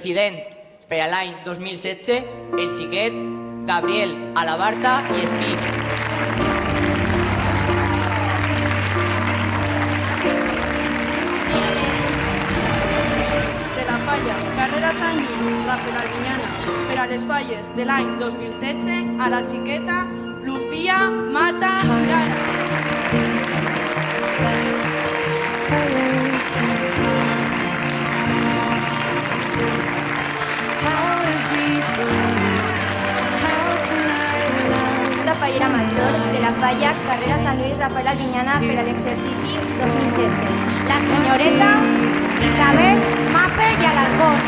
president per a l'any 2016, el xiquet Gabriel Alabarta i Espí. De la Falla, carrera Sant Lluís, Rafael Albinyana, per a les falles de l'any 2016, a la xiqueta Lucía Mata Gara. La fallera major de la falla carrera Sant Lluís Rafael Albinyana per a l'exercici 2016. La senyoreta Isabel Mape i Alarcón.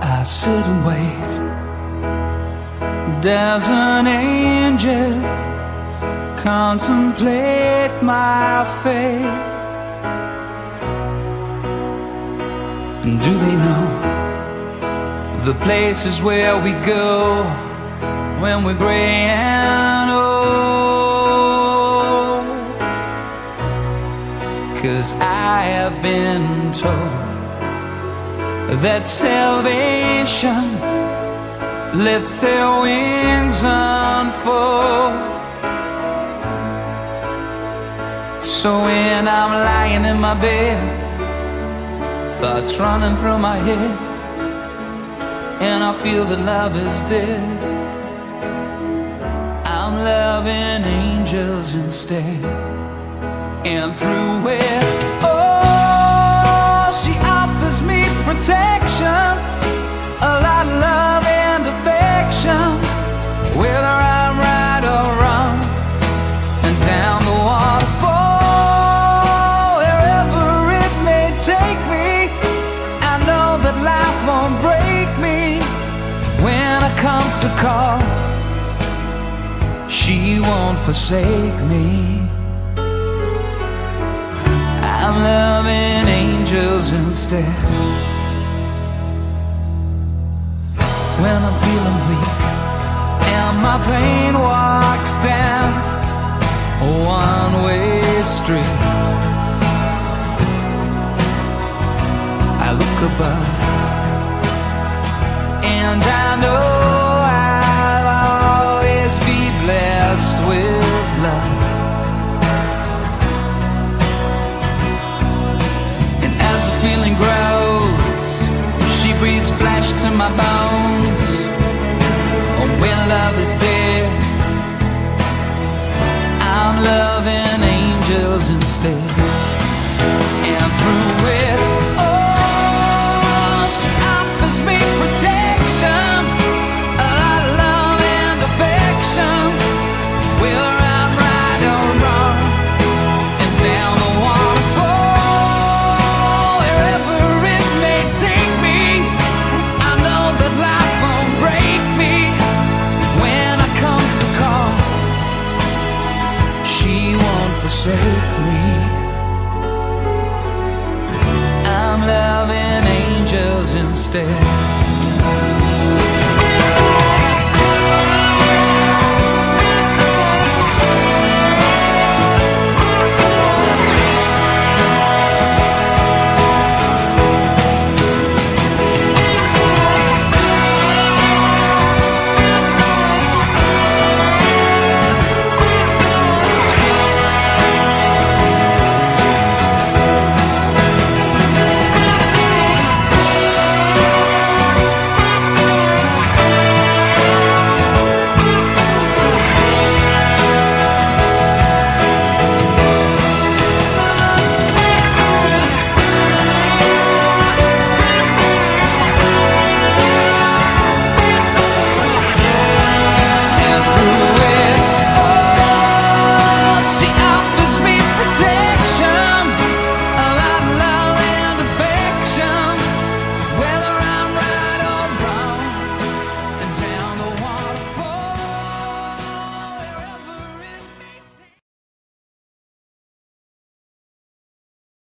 I sit and wait. Does an angel contemplate my fate? And do they know the places where we go when we're gray and old? 'Cause I have been told that salvation lets their wings unfold. So when I'm lying in my bed, thoughts running through my head, and I feel that love is dead, I'm loving angels instead. And through it, oh, she offers me protection, a lot of love and affection, whether I'm right or wrong, and down the waterfall, wherever it may take me, I know that life won't break me when I come to call. She won't forsake me. I'm loving angels instead. When I'm feeling weak and my pain walks down a one-way street, I look above and I know I'll always be blessed with love. And as the feeling grows, she breathes flesh to my bones. Oh, when love is dead, I'm loving angels instead. And through it all, she offers me protection, a lot of love and affection. Whether I'm right or wrong, and down the waterfall, wherever it may take me, I know that life won't break me. When I come to call, she won't forsake me. I'm loving angels instead.